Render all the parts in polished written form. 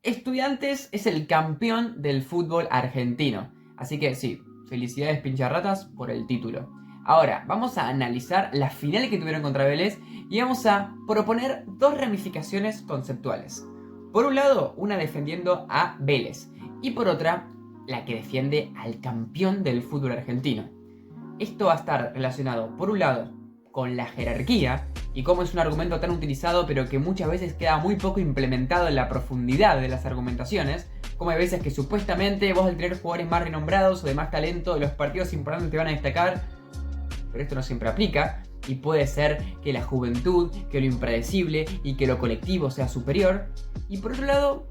Estudiantes es el campeón del fútbol argentino. Así que sí, felicidades pincharratas por el título. Ahora, vamos a analizar la final que tuvieron contra Vélez y vamos a proponer dos ramificaciones conceptuales. Por un lado, una defendiendo a Vélez y por otra, la que defiende al campeón del fútbol argentino. Esto va a estar relacionado, por un lado, con la jerarquía y cómo es un argumento tan utilizado pero que muchas veces queda muy poco implementado en la profundidad de las argumentaciones, como hay veces que supuestamente vos al tener jugadores más renombrados o de más talento, los partidos importantes te van a destacar, pero esto no siempre aplica y puede ser que la juventud, que lo impredecible y que lo colectivo sea superior. Y por otro lado,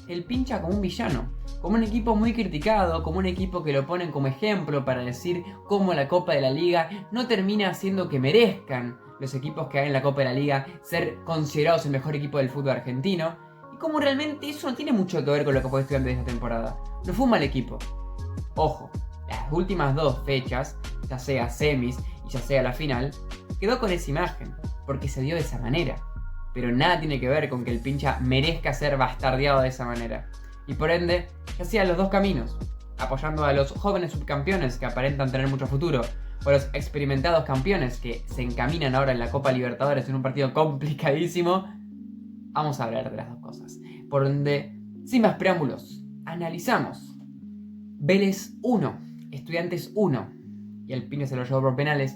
el pincha como un villano, como un equipo muy criticado, como un equipo que lo ponen como ejemplo para decir cómo la Copa de la Liga no termina haciendo que merezcan los equipos que hay en la Copa de la Liga ser considerados el mejor equipo del fútbol argentino, y como realmente eso no tiene mucho que ver con lo que fue Estudiantes de esta temporada. No fue un mal equipo. Ojo, las últimas dos fechas, ya sea semis y ya sea la final, quedó con esa imagen, porque se dio de esa manera. Pero nada tiene que ver con que el pincha merezca ser bastardeado de esa manera. Y por ende, ya sea los dos caminos, apoyando a los jóvenes subcampeones que aparentan tener mucho futuro, o a los experimentados campeones que se encaminan ahora en la Copa Libertadores en un partido complicadísimo, vamos a hablar de las dos cosas. Por ende, sin más preámbulos, analizamos Vélez 1, Estudiantes 1, y el pincha se lo llevó por penales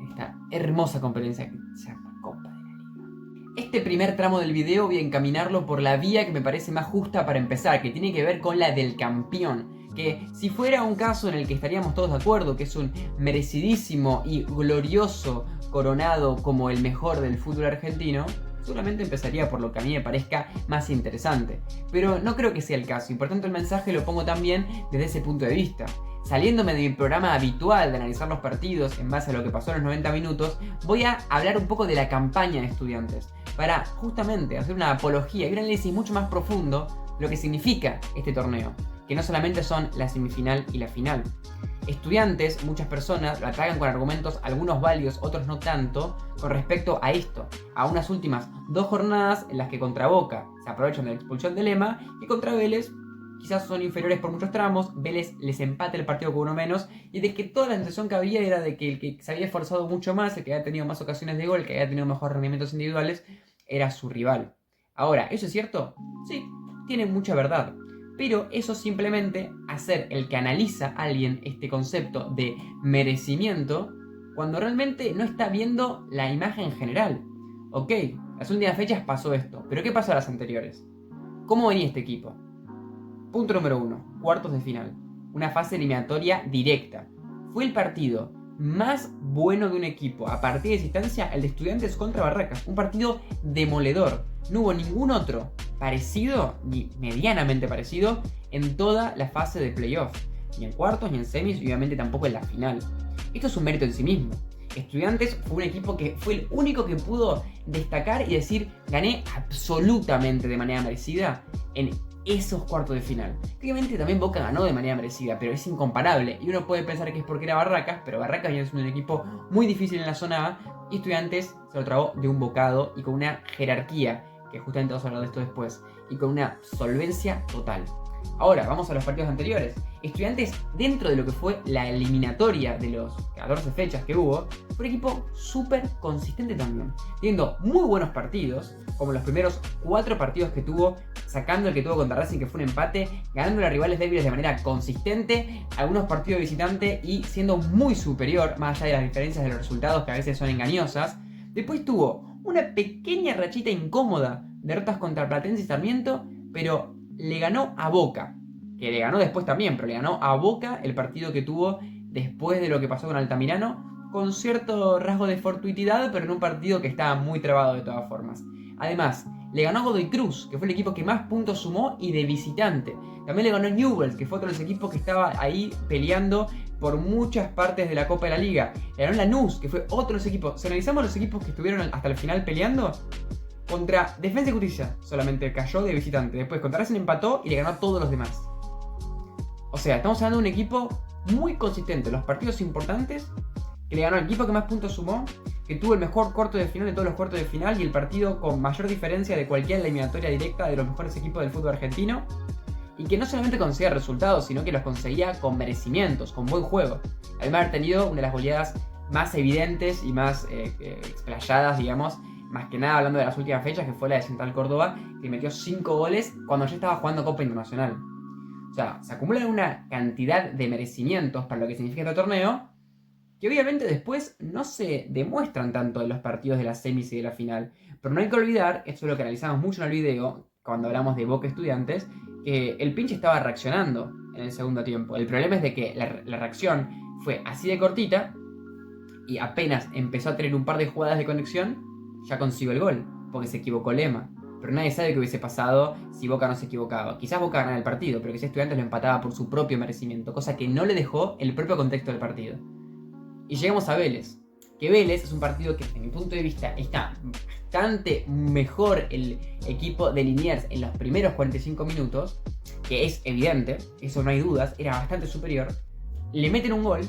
en esta hermosa competencia que se llama Copa de la Liga. Este primer tramo del video voy a encaminarlo por la vía que me parece más justa para empezar, que tiene que ver con la del campeón. Que si fuera un caso en el que estaríamos todos de acuerdo, que es un merecidísimo y glorioso coronado como el mejor del fútbol argentino, seguramente empezaría por lo que a mí me parezca más interesante. Pero no creo que sea el caso, y por tanto el mensaje lo pongo también desde ese punto de vista. Saliéndome de mi programa habitual de analizar los partidos en base a lo que pasó en los 90 minutos, voy a hablar un poco de la campaña de Estudiantes, para justamente hacer una apología y un análisis mucho más profundo de lo que significa este torneo, que no solamente son la semifinal y la final. Estudiantes, muchas personas lo atacan con argumentos, algunos válidos, otros no tanto, con respecto a esto, a unas últimas dos jornadas en las que contra Boca se aprovechan de la expulsión de Lema y contra Vélez quizás son inferiores por muchos tramos, Vélez les empate el partido con uno menos, y de que toda la sensación que había era de que el que se había esforzado mucho más, el que había tenido más ocasiones de gol, el que había tenido mejores rendimientos individuales, era su rival. Ahora, ¿eso es cierto? Sí, tiene mucha verdad. Pero eso simplemente hacer el que analiza a alguien este concepto de merecimiento cuando realmente no está viendo la imagen general. Ok, las últimas fechas pasó esto, pero ¿qué pasó a las anteriores? ¿Cómo venía este equipo? Punto número 1, cuartos de final. Una fase eliminatoria directa. Fue el partido más bueno de un equipo a partir de esa instancia, el de Estudiantes contra Barracas. Un partido demoledor. No hubo ningún otro parecido, ni medianamente parecido, en toda la fase de playoff. Ni en cuartos, ni en semis, y obviamente tampoco en la final. Esto es un mérito en sí mismo. Estudiantes fue un equipo que fue el único que pudo destacar y decir, gané absolutamente de manera merecida en esos cuartos de final. Obviamente también Boca ganó de manera merecida, pero es incomparable. Y uno puede pensar que es porque era Barracas, pero Barracas viene siendo un equipo muy difícil en la zona A, y Estudiantes se lo tragó de un bocado y con una jerarquía, que justamente vamos a hablar de esto después, y con una solvencia total. Ahora, vamos a los partidos anteriores. Estudiantes, dentro de lo que fue la eliminatoria de los 14 fechas que hubo, fue un equipo súper consistente también, teniendo muy buenos partidos, como los primeros 4 partidos que tuvo, sacando el que tuvo contra Racing, que fue un empate, ganando a rivales débiles de manera consistente, algunos partidos de visitante y siendo muy superior, más allá de las diferencias de los resultados que a veces son engañosas. Después tuvo una pequeña rachita incómoda, derrotas contra Platense y Sarmiento, pero le ganó a Boca, que le ganó después también, pero le ganó a Boca el partido que tuvo después de lo que pasó con Altamirano, con cierto rasgo de fortuitidad, pero en un partido que estaba muy trabado de todas formas. Además, le ganó a Godoy Cruz, que fue el equipo que más puntos sumó y de visitante. También le ganó a Newell's, que fue otro de los equipos que estaba ahí peleando por muchas partes de la Copa de la Liga. Le ganó a Lanús, que fue otro de los equipos. Si analizamos los equipos que estuvieron hasta el final peleando, contra Defensa y Justicia solamente cayó de visitante. Después contra Racing empató y le ganó a todos los demás. O sea, estamos hablando de un equipo muy consistente en los partidos importantes, que le ganó al equipo que más puntos sumó, que tuvo el mejor cuarto de final de todos los cuartos de final y el partido con mayor diferencia de cualquier eliminatoria directa de los mejores equipos del fútbol argentino, y que no solamente conseguía resultados, sino que los conseguía con merecimientos, con buen juego. Además de haber tenido una de las goleadas más evidentes y más explayadas, digamos, más que nada hablando de las últimas fechas, que fue la de Central Córdoba, que metió 5 goles cuando ya estaba jugando Copa Internacional. O sea, se acumulan una cantidad de merecimientos para lo que significa este torneo, que obviamente después no se demuestran tanto en los partidos de las semis y de la final. Pero no hay que olvidar, esto es lo que analizamos mucho en el video, cuando hablamos de Boca Estudiantes, que el pinche estaba reaccionando en el segundo tiempo. El problema es de que la reacción fue así de cortita y apenas empezó a tener un par de jugadas de conexión, ya consiguió el gol, porque se equivocó Lema. Pero nadie sabe qué hubiese pasado si Boca no se equivocaba. Quizás Boca ganara el partido, pero quizás Estudiantes lo empataba por su propio merecimiento, cosa que no le dejó el propio contexto del partido. Y llegamos a Vélez. Que Vélez es un partido que, desde mi punto de vista, está bastante mejor el equipo de Liniers en los primeros 45 minutos, que es evidente, eso no hay dudas, era bastante superior. Le meten un gol,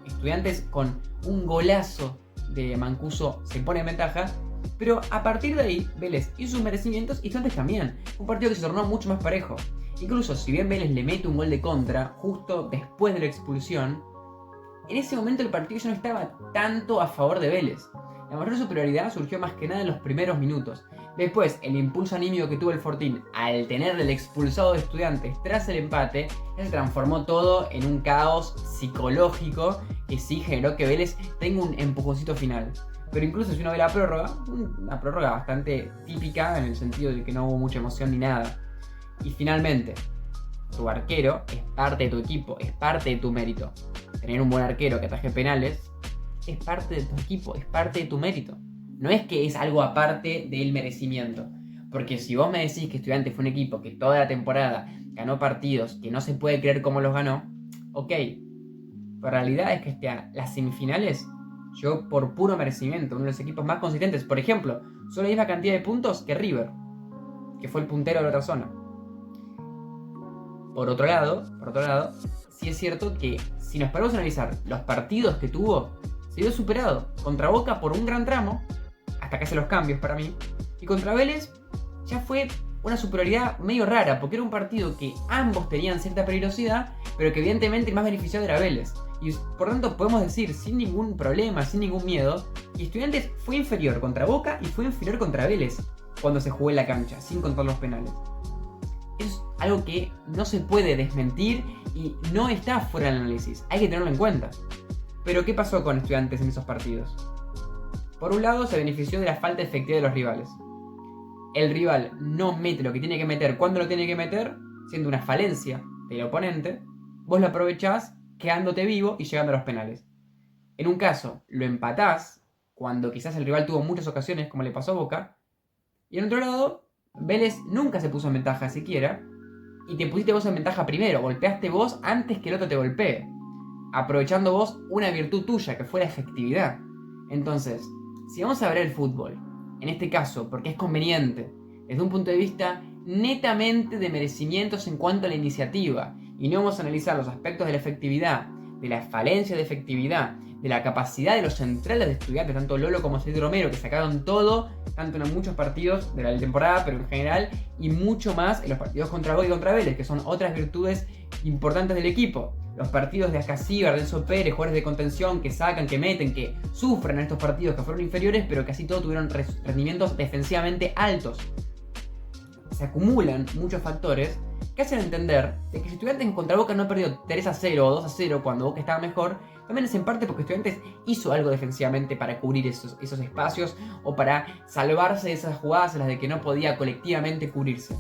Estudiantes con un golazo de Mancuso se pone en ventaja, pero a partir de ahí Vélez hizo sus merecimientos y Estudiantes también. Un partido que se tornó mucho más parejo. Incluso si bien Vélez le mete un gol de contra justo después de la expulsión, en ese momento el partido ya no estaba tanto a favor de Vélez. La mayor superioridad surgió más que nada en los primeros minutos. Después, el impulso anímico que tuvo el Fortín al tener el expulsado de Estudiantes tras el empate, ya se transformó todo en un caos psicológico que sí generó que Vélez tenga un empujoncito final. Pero incluso si uno ve la prórroga, una prórroga bastante típica en el sentido de que no hubo mucha emoción ni nada. Y finalmente, tu arquero es parte de tu equipo, es parte de tu mérito. Tener un buen arquero que ataje penales es parte de tu equipo, es parte de tu mérito. No es que es algo aparte del merecimiento. Porque si vos me decís que Estudiantes fue un equipo que toda la temporada ganó partidos que no se puede creer cómo los ganó, ok. Pero la realidad es que las semifinales llegó por puro merecimiento, uno de los equipos más consistentes. Por ejemplo, son la misma cantidad de puntos que River, que fue el puntero de la otra zona. Por otro lado, sí es cierto que si nos paramos a analizar los partidos que tuvo, se vio superado. Contra Boca por un gran tramo, hasta que hace los cambios para mí, y contra Vélez ya fue una superioridad medio rara, porque era un partido que ambos tenían cierta peligrosidad, pero que evidentemente el más beneficiado era Vélez. Y por tanto podemos decir sin ningún problema, sin ningún miedo, que Estudiantes fue inferior contra Boca y fue inferior contra Vélez cuando se jugó en la cancha, sin contar los penales. Es algo que no se puede desmentir y no está fuera del análisis, hay que tenerlo en cuenta. Pero ¿qué pasó con Estudiantes en esos partidos? Por un lado se benefició de la falta de efectividad de los rivales. El rival no mete lo que tiene que meter cuando lo tiene que meter, siendo una falencia del oponente, vos lo aprovechás quedándote vivo y llegando a los penales. En un caso lo empatás, cuando quizás el rival tuvo muchas ocasiones, como le pasó a Boca, y en otro lado, Vélez nunca se puso en ventaja siquiera, y te pusiste vos en ventaja primero, golpeaste vos antes que el otro te golpee, aprovechando vos una virtud tuya, que fue la efectividad. Entonces, si vamos a ver el fútbol, en este caso, porque es conveniente, desde un punto de vista netamente de merecimientos en cuanto a la iniciativa, y no vamos a analizar los aspectos de la efectividad, de la falencia de efectividad, de la capacidad de los centrales de Estudiantes, tanto Lolo como Cid Romero, que sacaron todo, tanto en muchos partidos de la temporada, pero en general, y mucho más en los partidos contra Boca y contra Vélez, que son otras virtudes importantes del equipo. Los partidos de Acasíbar, Renzo Pérez, jugadores de contención que sacan, que meten, que sufren en estos partidos que fueron inferiores, pero que así todo tuvieron rendimientos defensivamente altos. Se acumulan muchos factores que hacen entender de que si Estudiantes contra Boca no perdió 3-0 o 2-0 cuando Boca estaba mejor, también es en parte porque Estudiantes hizo algo defensivamente para cubrir esos espacios o para salvarse de esas jugadas en las de que no podía colectivamente cubrirse.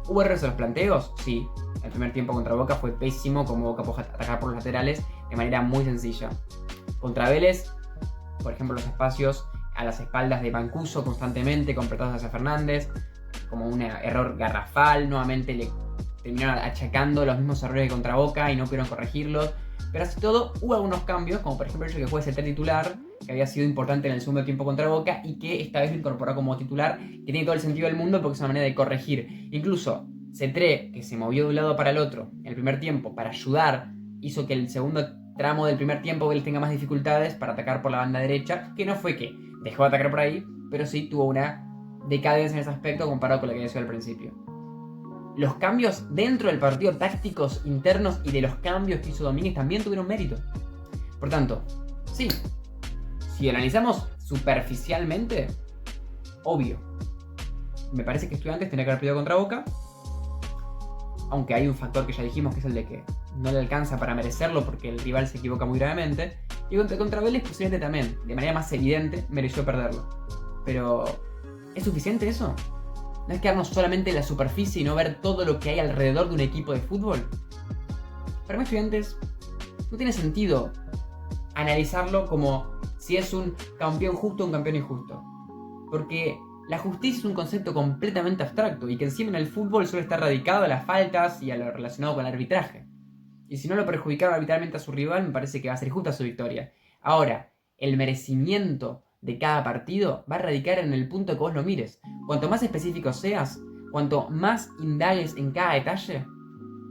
¿Hubo errores en los planteos? Sí. El primer tiempo contra Boca fue pésimo, como Boca pudo atacar por los laterales de manera muy sencilla. Contra Vélez, por ejemplo, los espacios a las espaldas de Mancuso constantemente completados hacia Fernández, como un error garrafal, nuevamente le terminaron achacando los mismos errores que contra Boca y no pudieron corregirlos. Pero así todo, hubo algunos cambios, como por ejemplo el que fue ese titular, que había sido importante en el segundo tiempo contra Boca y que esta vez lo incorporó como titular, que tiene todo el sentido del mundo porque es una manera de corregir. Cetré, que se movió de un lado para el otro en el primer tiempo para ayudar, hizo que el segundo tramo del primer tiempo Vélez tenga más dificultades para atacar por la banda derecha, que no fue que dejó de atacar por ahí, pero sí tuvo una decadencia en ese aspecto comparado con lo que había sido al principio. Los cambios dentro del partido, tácticos internos y de los cambios que hizo Domínguez también tuvieron mérito. Por tanto, sí, si analizamos superficialmente, obvio, me parece que Estudiantes tenía que haber perdido contra Boca, aunque hay un factor que ya dijimos que es el de que no le alcanza para merecerlo porque el rival se equivoca muy gravemente, y contra Vélez posiblemente también, de manera más evidente, mereció perderlo. Pero, ¿es suficiente eso? ¿No es quedarnos solamente en la superficie y no ver todo lo que hay alrededor de un equipo de fútbol? Para mí, Estudiantes, no tiene sentido analizarlo como si es un campeón justo o un campeón injusto. Porque la justicia es un concepto completamente abstracto y que encima en el fútbol suele estar radicado a las faltas y a lo relacionado con el arbitraje. Y si no lo perjudicaron arbitralmente a su rival, me parece que va a ser justa su victoria. Ahora, el merecimiento de cada partido va a radicar en el punto que vos lo mires. Cuanto más específico seas, cuanto más indagues en cada detalle,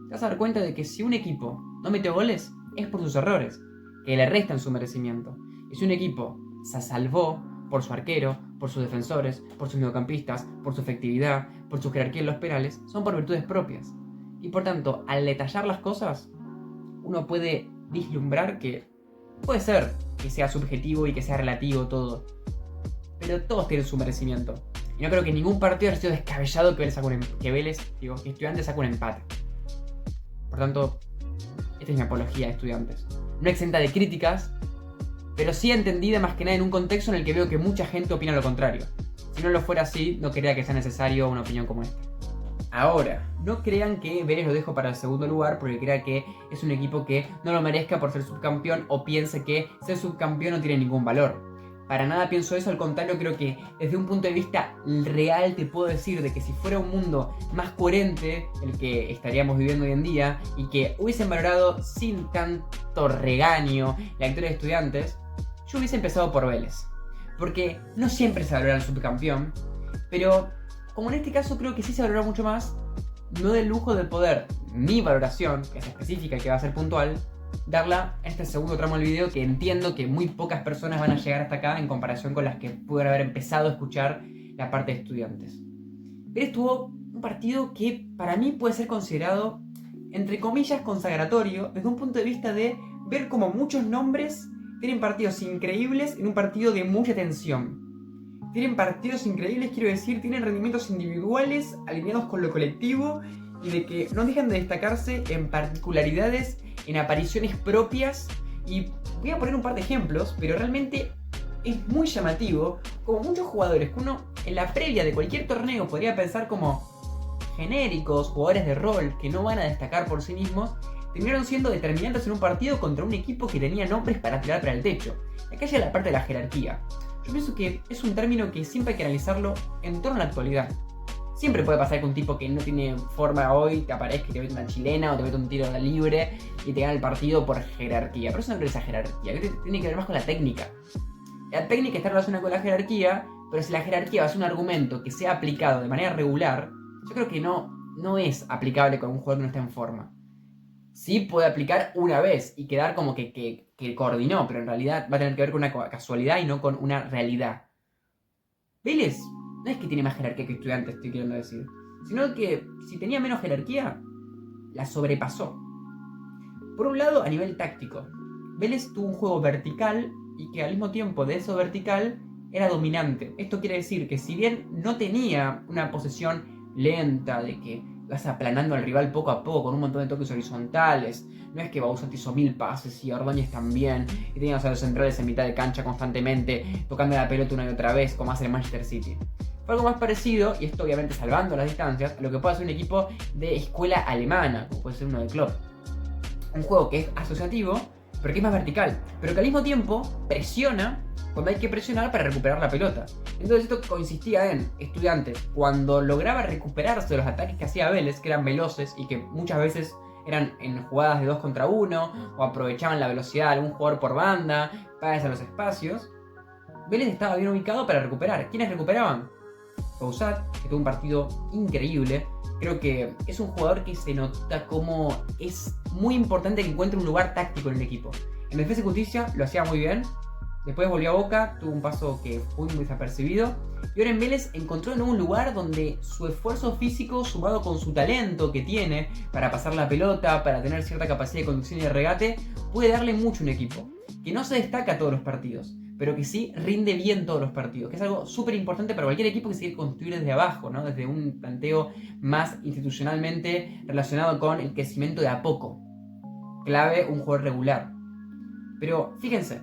te vas a dar cuenta de que si un equipo no metió goles, es por sus errores, que le restan su merecimiento. Y si un equipo se salvó por su arquero, por sus defensores, por sus mediocampistas, por su efectividad, por su jerarquía en los penales, son por virtudes propias. Y por tanto, al detallar las cosas, uno puede vislumbrar que puede ser que sea subjetivo y que sea relativo todo, pero todos tienen su merecimiento. Y no creo que ningún partido haya sido descabellado que Estudiantes saque un empate. Por tanto, esta es mi apología de Estudiantes. No exenta de críticas, pero sí entendida más que nada en un contexto en el que veo que mucha gente opina lo contrario. Si no lo fuera así, no creía que sea necesario una opinión como esta. Ahora, no crean que Vélez lo dejo para el segundo lugar porque crea que es un equipo que no lo merezca por ser subcampeón o piense que ser subcampeón no tiene ningún valor. Para nada pienso eso, al contrario, creo que desde un punto de vista real te puedo decir de que si fuera un mundo más coherente, el que estaríamos viviendo hoy en día, y que hubiesen valorado sin tanto regaño la victoria de Estudiantes, yo hubiese empezado por Vélez. Porque no siempre se valora el subcampeón, pero como en este caso creo que sí se valora mucho más, no del lujo de poder mi valoración, que es específica y que va a ser puntual, darla en este segundo tramo del video, que entiendo que muy pocas personas van a llegar hasta acá en comparación con las que pudieron haber empezado a escuchar la parte de Estudiantes. Vélez tuvo un partido que para mí puede ser considerado, entre comillas, consagratorio, desde un punto de vista de ver como muchos nombres tienen partidos increíbles en un partido de mucha tensión. Tienen partidos increíbles, quiero decir, tienen rendimientos individuales alineados con lo colectivo y de que no dejan de destacarse en particularidades, en apariciones propias. Y voy a poner un par de ejemplos, pero realmente es muy llamativo como muchos jugadores que uno en la previa de cualquier torneo podría pensar como genéricos, jugadores de rol que no van a destacar por sí mismos, terminaron siendo determinantes en un partido contra un equipo que tenía nombres para tirar para el techo. Acá llega la parte de la jerarquía. Yo pienso que es un término que siempre hay que analizarlo en torno a la actualidad. Siempre puede pasar que un tipo que no tiene forma hoy te aparezca y te mete una chilena o te mete un tiro libre y te gana el partido por jerarquía. Pero eso no creo que esa jerarquía, tiene que ver más con la técnica. La técnica está relacionada con la jerarquía, pero si la jerarquía va a ser un argumento que sea aplicado de manera regular, yo creo que no es aplicable con un jugador que no está en forma. Sí puede aplicar una vez y quedar como que coordinó, pero en realidad va a tener que ver con una casualidad y no con una realidad. Vélez no es que tiene más jerarquía que Estudiantes, estoy queriendo decir, sino que si tenía menos jerarquía, la sobrepasó. Por un lado, a nivel táctico, Vélez tuvo un juego vertical y que al mismo tiempo de eso vertical era dominante. Esto quiere decir que si bien no tenía una posesión lenta de que vas aplanando al rival poco a poco con un montón de toques horizontales, no es que Bausat hizo 1000 pases y Ordóñez también, y teníamos a los centrales en mitad de cancha constantemente tocando la pelota una y otra vez como hace el Manchester City. Fue algo más parecido, y esto obviamente salvando las distancias, a lo que puede hacer un equipo de escuela alemana, como puede ser uno de Klopp. Un juego que es asociativo, pero que es más vertical, pero que al mismo tiempo presiona cuando hay que presionar para recuperar la pelota. Entonces esto consistía en Estudiantes, cuando lograba recuperarse de los ataques que hacía Vélez, que eran veloces y que muchas veces eran en jugadas de 2 contra 1, o aprovechaban la velocidad de algún jugador por banda para hacer los espacios, Vélez estaba bien ubicado para recuperar. ¿Quiénes recuperaban? Bausat, que tuvo un partido increíble. Creo que es un jugador que se nota como es muy importante que encuentre un lugar táctico en el equipo. En Defensa y Justicia lo hacía muy bien. Después volvió a Boca, tuvo un paso que fue muy desapercibido. Y ahora en Vélez encontró de nuevo un lugar donde su esfuerzo físico, sumado con su talento que tiene para pasar la pelota, para tener cierta capacidad de conducción y de regate, puede darle mucho a un equipo. Que no se destaca todos los partidos, pero que sí rinde bien todos los partidos. Que es algo súper importante para cualquier equipo que se quiere construir desde abajo, ¿no? Desde un planteo más institucionalmente relacionado con el crecimiento de a poco. Clave un jugador regular. Pero fíjense,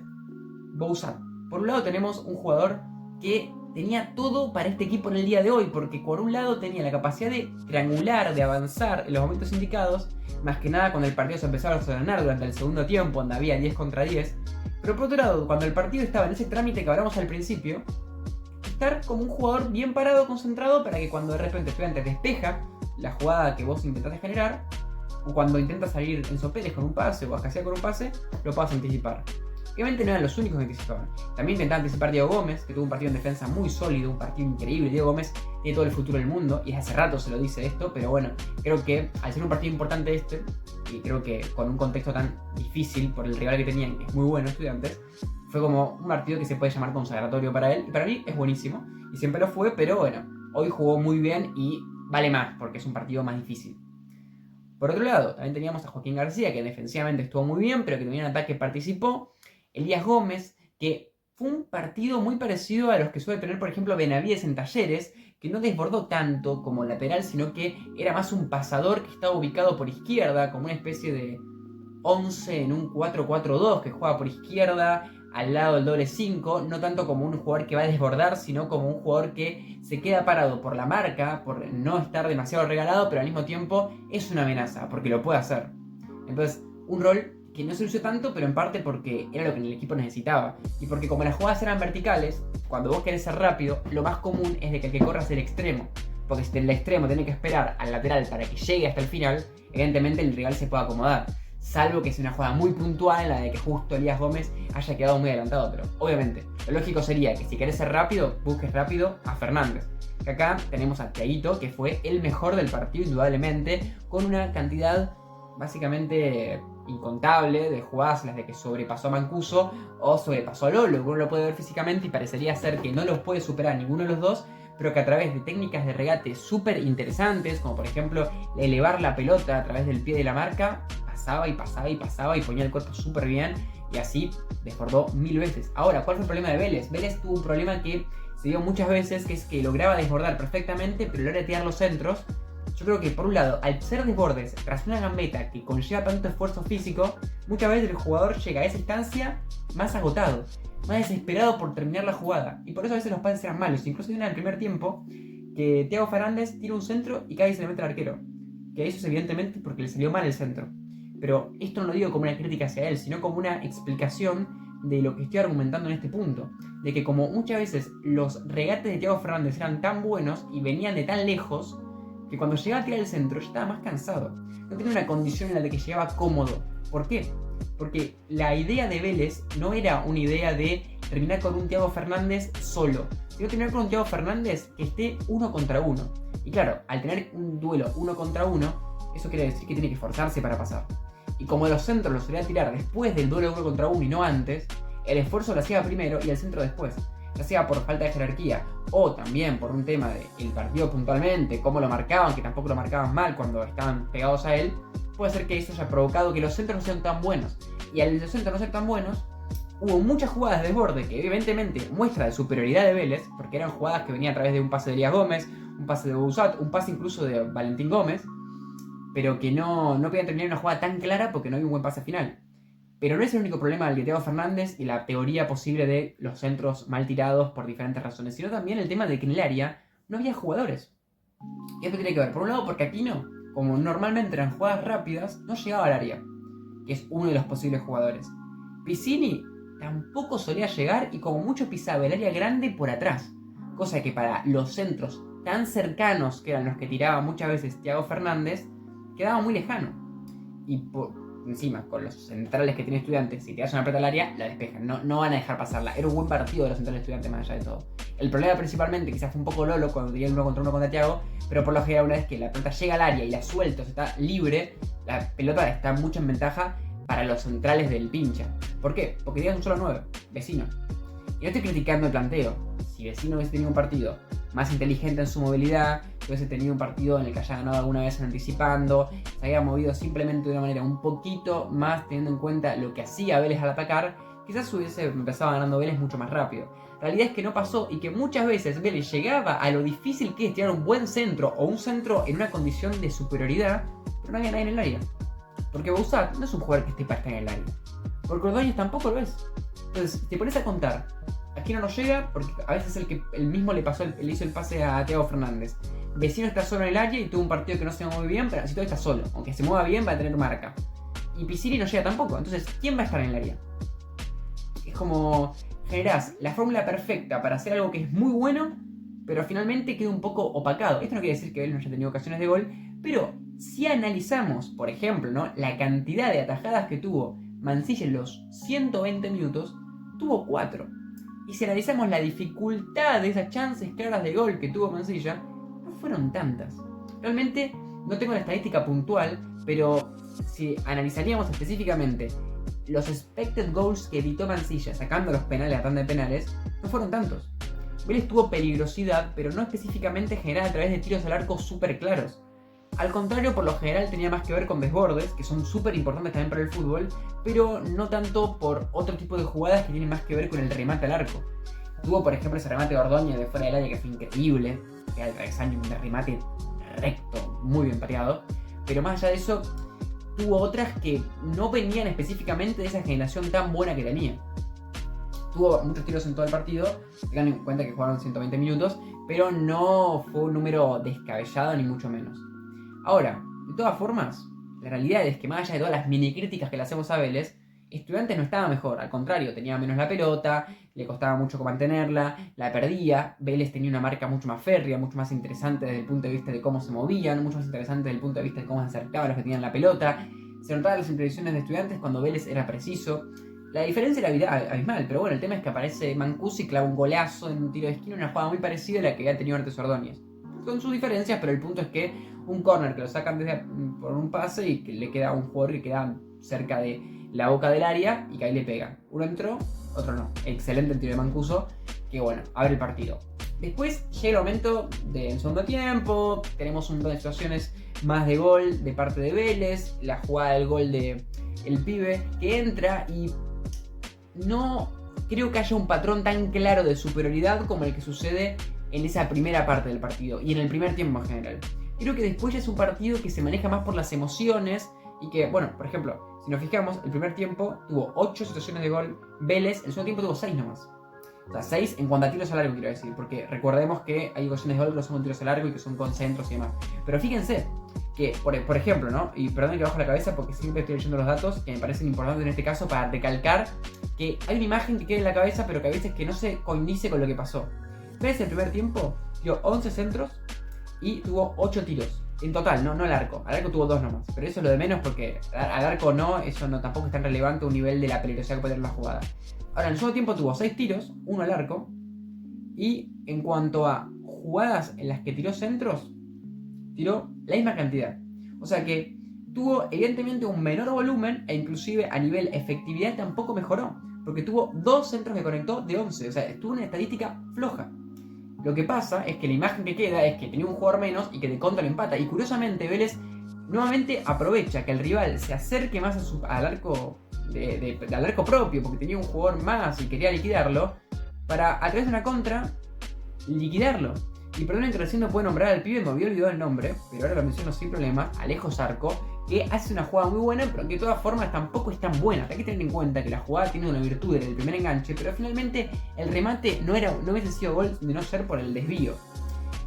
Bouzat. Por un lado tenemos un jugador que tenía todo para este equipo en el día de hoy, porque por un lado tenía la capacidad de triangular, de avanzar en los momentos indicados, más que nada cuando el partido se empezaba a ordenar durante el segundo tiempo, donde había 10 contra 10. Pero por otro lado, cuando el partido estaba en ese trámite que hablamos al principio, estar como un jugador bien parado, concentrado, para que cuando de repente Estudiantes despeja la jugada que vos intentaste generar, o cuando intentas salir Enzo Pérez con un pase o Ascasia con un pase, lo puedas anticipar. Obviamente no eran los únicos que anticipaban. También intentaba anticipar Diego Gómez, que tuvo un partido en defensa muy sólido, un partido increíble. Diego Gómez tiene todo el futuro del mundo, y hace rato se lo dice esto, pero bueno, creo que al ser un partido importante y creo que con un contexto tan difícil por el rival que tenían, que es muy bueno Estudiantes, fue como un partido que se puede llamar consagratorio para él, y para mí es buenísimo, y siempre lo fue, pero bueno, hoy jugó muy bien y vale más, porque es un partido más difícil. Por otro lado, también teníamos a Joaquín García, que defensivamente estuvo muy bien, pero que también en ataque participó. Elías Gómez, que fue un partido muy parecido a los que suele tener, por ejemplo, Benavides en Talleres, que no desbordó tanto como lateral, sino que era más un pasador que estaba ubicado por izquierda, como una especie de 11 en un 4-4-2, que juega por izquierda, al lado del doble 5, no tanto como un jugador que va a desbordar, sino como un jugador que se queda parado por la marca, por no estar demasiado regalado, pero al mismo tiempo es una amenaza, porque lo puede hacer. Entonces, un rol que no se usó tanto, pero en parte porque era lo que el equipo necesitaba. Y porque como las jugadas eran verticales, cuando vos querés ser rápido, lo más común es de que el que corra es el extremo. Porque si el extremo tiene que esperar al lateral para que llegue hasta el final, evidentemente el rival se puede acomodar. Salvo que sea una jugada muy puntual en la de que justo Elías Gómez haya quedado muy adelantado. Pero obviamente, lo lógico sería que si querés ser rápido, busques rápido a Fernández. Que acá tenemos a Thiaguito, que fue el mejor del partido indudablemente, con una cantidad básicamente incontable de jugadas, las de que sobrepasó a Mancuso o sobrepasó a Lolo, que uno lo puede ver físicamente y parecería ser que no los puede superar ninguno de los dos, pero que a través de técnicas de regate súper interesantes, como por ejemplo elevar la pelota a través del pie de la marca, pasaba y pasaba y pasaba y ponía el cuerpo súper bien, y así desbordó 1000 veces. Ahora, ¿cuál fue el problema de Vélez? Vélez tuvo un problema que se dio muchas veces, que es que lograba desbordar perfectamente, pero a la hora de tirar los centros, yo creo que por un lado, al ser desbordes tras una gambeta que conlleva tanto esfuerzo físico, muchas veces el jugador llega a esa instancia más agotado, más desesperado por terminar la jugada, y por eso a veces los pases eran malos. Incluso hay una en el primer tiempo que Thiago Fernández tira un centro y casi se le mete al arquero, que eso es evidentemente porque le salió mal el centro. Pero esto no lo digo como una crítica hacia él, sino como una explicación de lo que estoy argumentando en este punto, de que como muchas veces los regates de Thiago Fernández eran tan buenos y venían de tan lejos, que cuando llegaba a tirar el centro ya estaba más cansado. No tenía una condición en la de que llegaba cómodo. ¿Por qué? Porque la idea de Vélez no era una idea de terminar con un Thiago Fernández solo, sino terminar con un Thiago Fernández que esté 1 contra 1. Y claro, al tener un duelo 1 contra 1, eso quiere decir que tiene que esforzarse para pasar. Y como los centros los solía tirar después del duelo 1 contra 1 y no antes, el esfuerzo lo hacía primero y el centro después. Ya sea por falta de jerarquía o también por un tema del partido puntualmente, cómo lo marcaban, que tampoco lo marcaban mal cuando estaban pegados a él, puede ser que eso haya provocado que los centros no sean tan buenos. Y al los centros no ser tan buenos, hubo muchas jugadas de desborde que evidentemente muestra de superioridad de Vélez, porque eran jugadas que venían a través de un pase de Elías Gómez, un pase de Bouzat, un pase incluso de Valentín Gómez, pero que no podían terminar una jugada tan clara porque no había un buen pase final. Pero no es el único problema del de Thiago Fernández y la teoría posible de los centros mal tirados por diferentes razones, sino también el tema de que en el área no había jugadores. Y esto tiene que ver, por un lado, porque Aquino, como normalmente eran jugadas rápidas, no llegaba al área, que es uno de los posibles jugadores. Piscini tampoco solía llegar y como mucho pisaba el área grande por atrás, cosa que para los centros tan cercanos que eran los que tiraba muchas veces Thiago Fernández, quedaba muy lejano. Y encima, con los centrales que tiene Estudiantes, si te das una pelota al área, la despejan, no van a dejar pasarla. Era un buen partido de los centrales Estudiantes más allá de todo. El problema principalmente quizás fue un poco Lolo cuando tenía el 1 contra 1 contra Thiago, pero por lo general una vez que la pelota llega al área y la suelta, está libre, la pelota está mucho en ventaja para los centrales del pincha. ¿Por qué? Porque tenías un solo 9, Vecino. Y no estoy criticando el planteo. Si Vecino hubiese tenido un partido más inteligente en su movilidad, hubiese tenido un partido en el que haya ganado alguna vez en anticipando, se haya movido simplemente de una manera un poquito más teniendo en cuenta lo que hacía Vélez al atacar, quizás hubiese empezado ganando Vélez mucho más rápido. La realidad es que no pasó y que muchas veces Vélez llegaba a lo difícil que es tirar un buen centro o un centro en una condición de superioridad, pero no había nadie en el área. Porque Bouzat no es un jugador que esté para estar en el área. Porque Ordóñez tampoco lo es. Entonces, si te pones a contar, aquí no nos llega, porque a veces el mismo le hizo el pase a Thiago Fernández. Vecino está solo en el área y tuvo un partido que no se mueve bien, pero así todo está solo. Aunque se mueva bien, va a tener marca. Y Pizzini no llega tampoco. Entonces, ¿quién va a estar en el área? Es como generás la fórmula perfecta para hacer algo que es muy bueno, pero finalmente queda un poco opacado. Esto no quiere decir que él no haya tenido ocasiones de gol, pero si analizamos, por ejemplo, ¿no?, la cantidad de atajadas que tuvo Mansilla en los 120 minutos, tuvo 4. Y si analizamos la dificultad de esas chances claras de gol que tuvo Mansilla, no fueron tantas. Realmente no tengo la estadística puntual, pero si analizaríamos específicamente los expected goals que evitó Mansilla sacando los penales a tanda de penales, no fueron tantos. Vélez tuvo peligrosidad, pero no específicamente generada a través de tiros al arco súper claros. Al contrario, por lo general tenía más que ver con desbordes, que son súper importantes también para el fútbol, pero no tanto por otro tipo de jugadas que tienen más que ver con el remate al arco. Tuvo, por ejemplo, ese remate de Ordóñez de fuera del área que fue increíble, que era el travesaño, un remate recto, muy bien pateado, pero más allá de eso, tuvo otras que no venían específicamente de esa generación tan buena que tenía. Tuvo muchos tiros en todo el partido, tengan en cuenta que jugaron 120 minutos, pero no fue un número descabellado ni mucho menos. Ahora, de todas formas, la realidad es que más allá de todas las mini críticas que le hacemos a Vélez, Estudiantes no estaba mejor, al contrario, tenía menos la pelota, le costaba mucho mantenerla, la perdía, Vélez tenía una marca mucho más férrea, mucho más interesante desde el punto de vista de cómo se movían, mucho más interesante desde el punto de vista de cómo se acercaban los que tenían la pelota, se notaban las impresiones de Estudiantes cuando Vélez era preciso. La diferencia era abismal, pero bueno, el tema es que aparece Mancusi y clava un golazo en un tiro de esquina, una jugada muy parecida a la que había tenido antes Ordóñez. Con sus diferencias, pero el punto es que un corner que lo sacan por un pase y que le queda a un jugador que queda cerca de la boca del área y que ahí le pegan. Uno entró, otro no. Excelente el tiro de Mancuso, que bueno, abre el partido. Después llega el momento del segundo tiempo, tenemos un montón de situaciones más de gol de parte de Vélez, la jugada del gol de el pibe que entra y no creo que haya un patrón tan claro de superioridad como el que sucede en esa primera parte del partido y en el primer tiempo en general. Creo que después ya es un partido que se maneja más por las emociones y que, bueno, por ejemplo, si nos fijamos, el primer tiempo tuvo 8 situaciones de gol Vélez, el segundo tiempo tuvo 6 nomás. O sea, 6 en cuanto a tiros al largo, quiero decir, porque recordemos que hay ocasiones de gol que no son con tiros al largo y que son con centros y demás. Pero fíjense que, por ejemplo, ¿no? Y perdón que bajo la cabeza porque siempre estoy leyendo los datos que me parecen importantes en este caso para recalcar que hay una imagen que queda en la cabeza pero que a veces que no se coincide con lo que pasó. Vélez el primer tiempo dio 11 centros y tuvo 8 tiros. En total, no al arco. Al arco tuvo 2 nomás. Pero eso es lo de menos porque al arco no, eso no tampoco es tan relevante a un nivel de la peligrosidad que puede tener la jugada. Ahora, en el segundo tiempo tuvo 6 tiros, 1 al arco. Y en cuanto a jugadas en las que tiró centros, tiró la misma cantidad. O sea que tuvo evidentemente un menor volumen e inclusive a nivel efectividad tampoco mejoró. Porque tuvo 2 centros que conectó de 11. O sea, estuvo una estadística floja. Lo que pasa es que la imagen que queda es que tenía un jugador menos y que de contra lo empata. Y curiosamente Vélez nuevamente aprovecha que el rival se acerque más al arco al arco propio, porque tenía un jugador más y quería liquidarlo, para a través de una contra liquidarlo. Y perdonen que recién no puedo nombrar al pibe, me había olvidado el nombre, pero ahora lo menciono sin problema, Alejo Zarco, que hace una jugada muy buena, pero que de todas formas tampoco es tan buena. Hay que tener en cuenta que la jugada tiene una virtud en el primer enganche, pero finalmente el remate no hubiese sido gol de no ser por el desvío.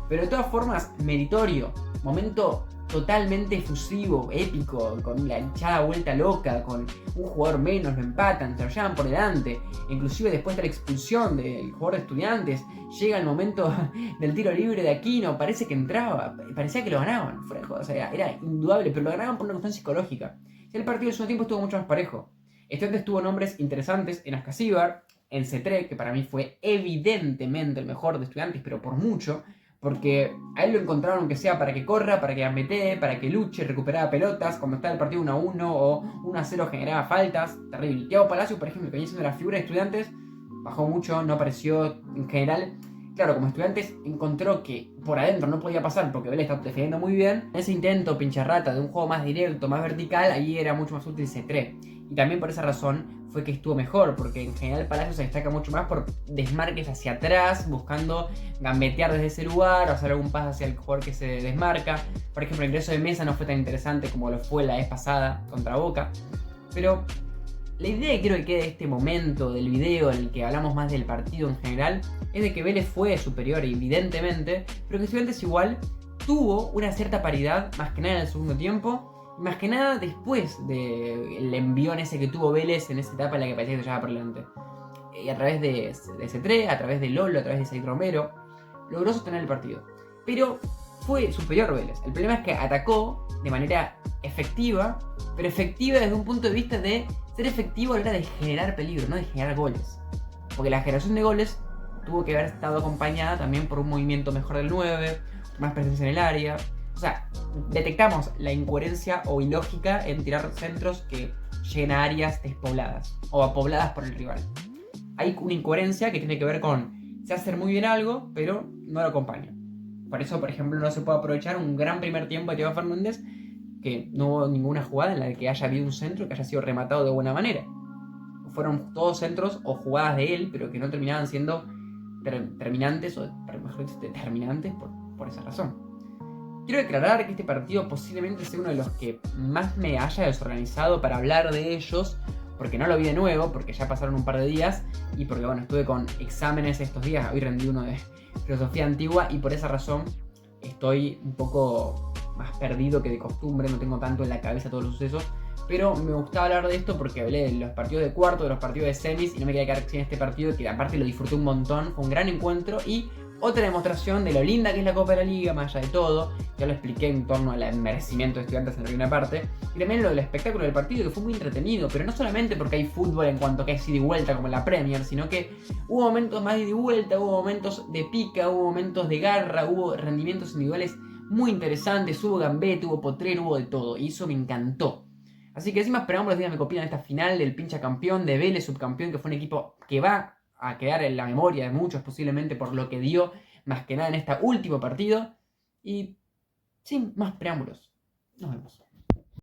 Pero de todas formas, meritorio, momento totalmente efusivo, épico, con la hinchada vuelta loca, con un jugador menos, lo empatan, se lo llevan por delante, inclusive después de la expulsión del jugador de Estudiantes, llega el momento del tiro libre de Aquino, parece que entraba, parecía que lo ganaban, fuera de joda, o sea, era indudable, pero lo ganaban por una cuestión psicológica. Y el partido del segundo tiempo estuvo mucho más parejo. Estudiantes tuvo nombres interesantes en Ascasíbar, en Cetré, que para mí fue evidentemente el mejor de Estudiantes, pero por mucho. Porque a él lo encontraron aunque sea para que corra, para que gambetee, para que luche, recuperara pelotas. Cuando estaba el partido 1-1 o 1-0 generaba faltas. Terrible. Thiago Palacio, por ejemplo, que venía siendo la figura de Estudiantes, bajó mucho, no apareció en general. Claro, como Estudiantes encontró que por adentro no podía pasar porque Vélez estaba defendiendo muy bien. En ese intento pincharrata de un juego más directo, más vertical, ahí era mucho más útil C3. Y también por esa razón fue que estuvo mejor, porque en general Palacio se destaca mucho más por desmarques hacia atrás, buscando gambetear desde ese lugar o hacer algún pase hacia el jugador que se desmarca. Por ejemplo, el ingreso de Mesa no fue tan interesante como lo fue la vez pasada contra Boca. Pero la idea que quiero que quede de este momento del video en el que hablamos más del partido en general es de que Vélez fue superior evidentemente, pero que Estudiantes igual tuvo una cierta paridad, más que nada en el segundo tiempo, y más que nada después del envión ese que tuvo Vélez en esa etapa en la que parecía que se llevaba por delante. Y a través de C3, a través de Lolo, a través de Said Romero, logró sostener el partido. Pero fue superior Vélez. El problema es que atacó de manera efectiva, pero efectiva desde un punto de vista de ser efectivo a la hora de generar peligro, no de generar goles. Porque la generación de goles tuvo que haber estado acompañada también por un movimiento mejor del 9, más presencia en el área. O sea, detectamos la incoherencia o ilógica en tirar centros que lleguen a áreas despobladas o pobladas por el rival. Hay una incoherencia que tiene que ver con sé hacer muy bien algo, pero no lo acompaño. Por eso, por ejemplo, no se puede aprovechar un gran primer tiempo de Thiago Fernández, que no hubo ninguna jugada en la que haya habido un centro que haya sido rematado de buena manera. Fueron todos centros o jugadas de él, pero que no terminaban siendo terminantes, o mejor dicho, determinantes por esa razón. Quiero declarar que este partido posiblemente sea uno de los que más me haya desorganizado para hablar de ellos, porque no lo vi de nuevo, porque ya pasaron un par de días y porque bueno, estuve con exámenes estos días, hoy rendí uno de filosofía antigua y por esa razón estoy un poco más perdido que de costumbre, no tengo tanto en la cabeza todos los sucesos, pero me gustaba hablar de esto porque hablé de los partidos de cuarto, de los partidos de semis y no me quería quedar sin este partido que aparte lo disfruté un montón, fue un gran encuentro y otra demostración de lo linda que es la Copa de la Liga, más allá de todo. Ya lo expliqué en torno al merecimiento de Estudiantes en la primera parte. Y también lo del espectáculo del partido, que fue muy entretenido. Pero no solamente porque hay fútbol en cuanto que hay ida y vuelta como en la Premier, sino que hubo momentos más de ida y vuelta, hubo momentos de pica, hubo momentos de garra, hubo rendimientos individuales muy interesantes, hubo gambete, hubo potrero, hubo de todo. Y eso me encantó. Así que sin más preámbulos, díganme qué opinan de esta final del pincha campeón, de Vélez subcampeón, que fue un equipo que va a quedar en la memoria de muchos posiblemente por lo que dio más que nada en este último partido. Y sin más preámbulos, nos vemos.